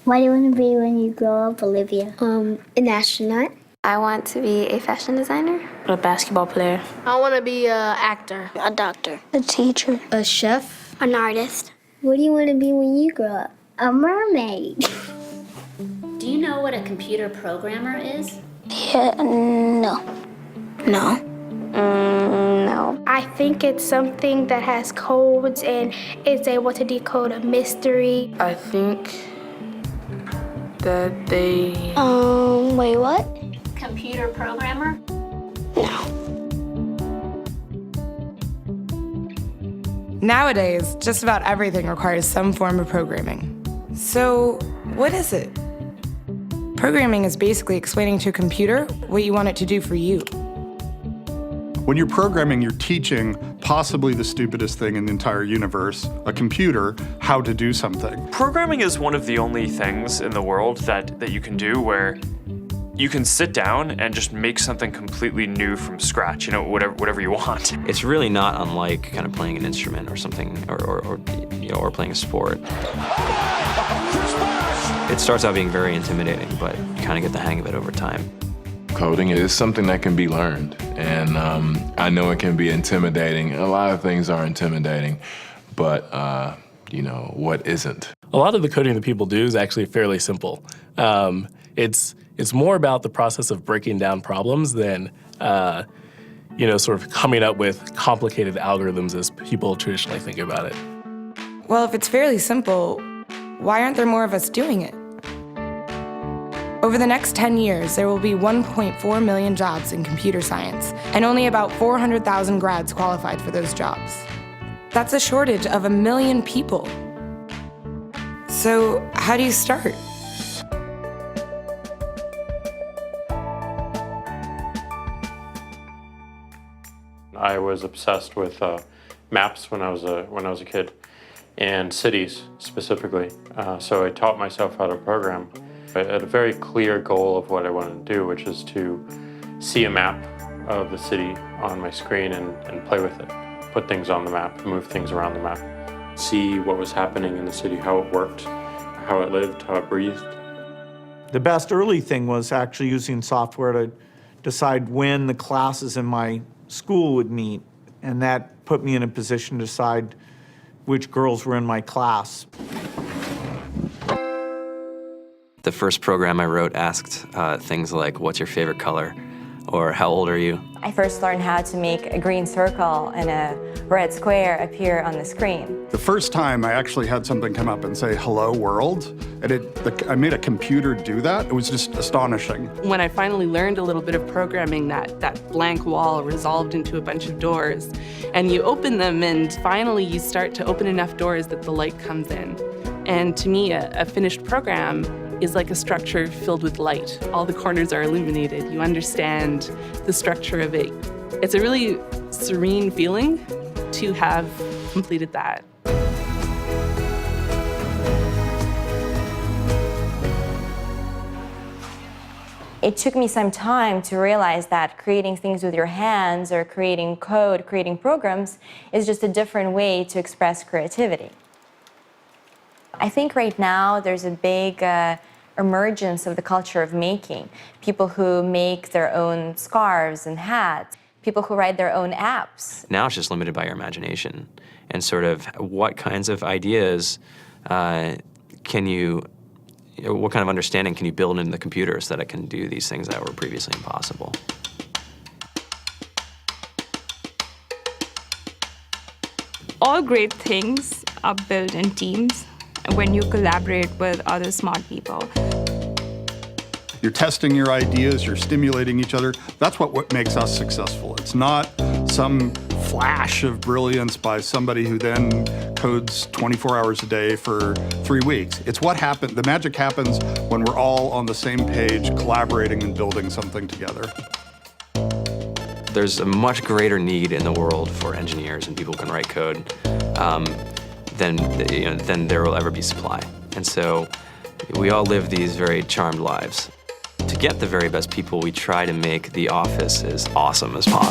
What do you want to be when you grow up, Olivia? An astronaut. I want to be a fashion designer. A basketball player. I want to be an actor. A doctor. A teacher. A chef. An artist. What do you want to be when you grow up? A mermaid. Do you know what a computer programmer is? Yeah, no. No. No. I think it's something that has codes and is able to decode a mystery. I think that they... Wait, what? Computer programmer? Nowadays, just about everything requires some form of programming. So, what is it? Programming is basically explaining to a computer what you want it to do for you. When you're programming, you're teaching possibly the stupidest thing in the entire universe, a computer, how to do something. Programming is one of the only things in the world that you can do where you can sit down and just make something completely new from scratch, you know, whatever you want. It's really not unlike kind of playing an instrument or something, or playing a sport. It starts out being very intimidating, but you kind of get the hang of it over time. Coding is something that can be learned, and I know it can be intimidating. A lot of things are intimidating, but what isn't? A lot of the coding that people do is actually fairly simple. It's more about the process of breaking down problems than, sort of coming up with complicated algorithms as people traditionally think about it. Well, if it's fairly simple, why aren't there more of us doing it? Over the next 10 years, there will be 1.4 million jobs in computer science, and only about 400,000 grads qualified for those jobs. That's a shortage of 1 million people. So, how do you start? I was obsessed with maps when I was a kid, and cities specifically. So I taught myself how to program. I had a very clear goal of what I wanted to do, which is to see a map of the city on my screen and play with it. Put things on the map, move things around the map. See what was happening in the city, how it worked, how it lived, how it breathed. The best early thing was actually using software to decide when the classes in my school would meet, and that put me in a position to decide which girls were in my class. The first program I wrote asked things like, what's your favorite color? Or how old are you? I first learned how to make a green circle and a red square appear on the screen. The first time I actually had something come up and say, hello world, and I made a computer do that. It was just astonishing. When I finally learned a little bit of programming, that blank wall resolved into a bunch of doors, and you open them, and finally you start to open enough doors that the light comes in. And to me, a finished program is like a structure filled with light. All the corners are illuminated. You understand the structure of it. It's a really serene feeling to have completed that. It took me some time to realize that creating things with your hands or creating code, creating programs, is just a different way to express creativity. I think right now there's a big emergence of the culture of making. People who make their own scarves and hats, people who write their own apps. Now it's just limited by your imagination and sort of what kinds of ideas what kind of understanding can you build into the computer so that it can do these things that were previously impossible. All great things are built in teams when you collaborate with other smart people. You're testing your ideas, you're stimulating each other. That's what makes us successful. It's not some flash of brilliance by somebody who then codes 24 hours a day for 3 weeks. It's what happened. The magic happens when we're all on the same page, collaborating and building something together. There's a much greater need in the world for engineers and people who can write code than there will ever be supply. And so we all live these very charmed lives. To get the very best people, we try to make the office as awesome as possible.